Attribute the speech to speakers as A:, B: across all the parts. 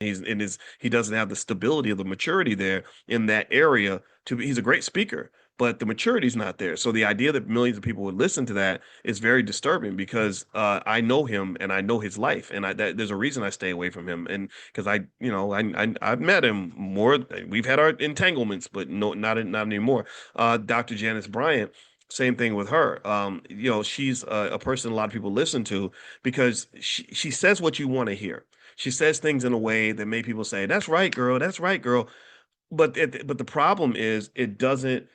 A: He doesn't have the stability or the maturity there in that area he's a great speaker, but the maturity is not there. So the idea that millions of people would listen to that is very disturbing because I know him and I know his life, and there's a reason I stay away from him, and because I've met him more. We've had our entanglements, but no, not anymore. Dr. Janice Bryant. Same thing with her. She's a person a lot of people listen to because she says what you want to hear. She says things in a way that make people say, "That's right, girl. That's right, girl." But the problem is it doesn't.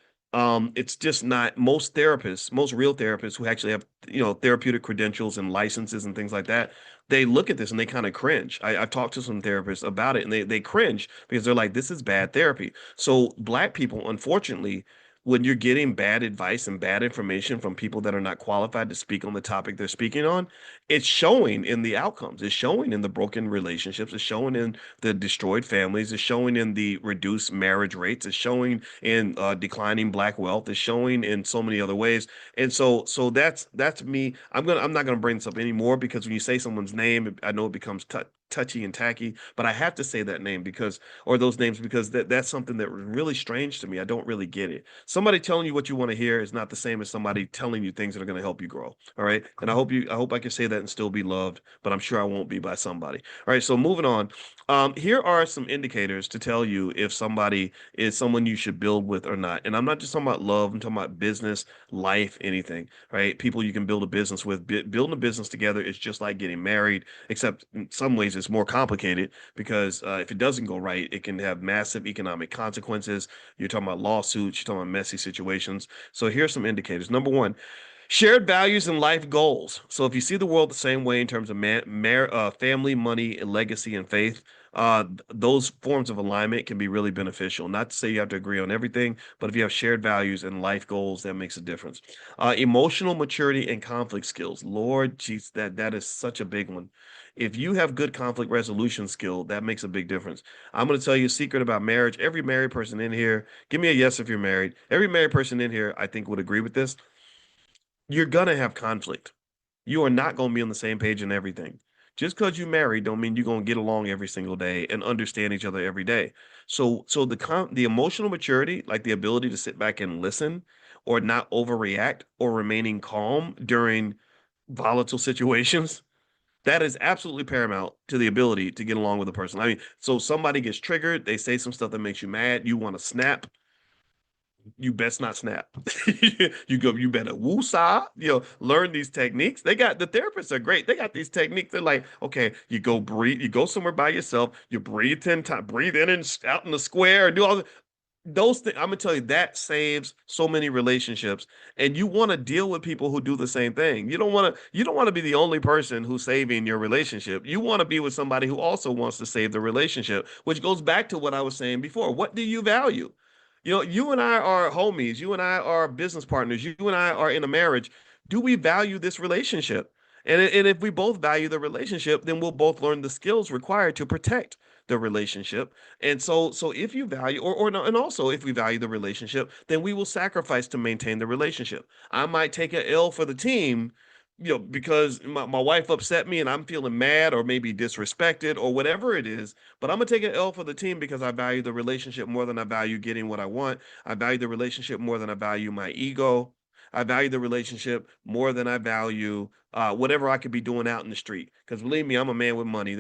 A: It's just not most real therapists who actually have therapeutic credentials and licenses and things like that. They look at this and they kind of cringe. I've talked to some therapists about it, and they cringe because they're like, "This is bad therapy." So black people, unfortunately, when you're getting bad advice and bad information from people that are not qualified to speak on the topic they're speaking on, it's showing in the outcomes. It's showing in the broken relationships. It's showing in the destroyed families. It's showing in the reduced marriage rates. It's showing in declining black wealth. It's showing in so many other ways. And so that's me. I'm not gonna bring this up anymore because when you say someone's name, I know it becomes touchy and tacky, but I have to say that name because, or those names, because that's something that was really strange to me. I don't really get it. Somebody telling you what you want to hear is not the same as somebody telling you things that are going to help you grow. All right. And I hope I can say that and still be loved, but I'm sure I won't be by somebody. All right. So moving on. Here are some indicators to tell you if somebody is someone you should build with or not. And I'm not just talking about love, I'm talking about business, life, anything, right? People you can build a business with. Building a business together is just like getting married, except in some ways it's more complicated because if it doesn't go right, it can have massive economic consequences. You're talking about lawsuits, you're talking about messy situations. So here's some indicators. Number one, shared values and life goals. So if you see the world the same way in terms of family, money, and legacy and faith, those forms of alignment can be really beneficial. Not to say you have to agree on everything, but if you have shared values and life goals, that makes a difference. Emotional maturity and conflict skills. Lord, jeez, that is such a big one. If you have good conflict resolution skill, that makes a big difference. I'm going to tell you a secret about marriage. Every married person in here, give me a yes if you're married. Every married person in here, I think, would agree with this. You're gonna have conflict. You are not gonna be on the same page in everything. Just because you married don't mean you're gonna get along every single day and understand each other every day. So the emotional maturity, like the ability to sit back and listen, or not overreact, or remaining calm during volatile situations, that is absolutely paramount to the ability to get along with a person. I mean, so somebody gets triggered, they say some stuff that makes you mad, you want to snap, you best not snap. You better woosah, learn these techniques. The therapists are great. They got these techniques. They're like, okay, you go breathe, you go somewhere by yourself, you breathe 10 times, breathe in and out in the square, do all those things. I'm gonna tell you that saves so many relationships. And you want to deal with people who do the same thing. You don't want to be the only person who's saving your relationship. You want to be with somebody who also wants to save the relationship, which goes back to what I was saying before. What do you value? You and I are homies. You and I are business partners. You and I are in a marriage. Do we value this relationship? And if we both value the relationship, then we'll both learn the skills required to protect the relationship. And so if you value, or no, and also if we value the relationship, then we will sacrifice to maintain the relationship. I might take a L for the team, because my wife upset me and I'm feeling mad or maybe disrespected or whatever it is, but I'm gonna take an L for the team because I value the relationship more than I value getting what I want. I value the relationship more than I value my ego. I value the relationship more than I value whatever I could be doing out in the street. Because believe me, I'm a man with money.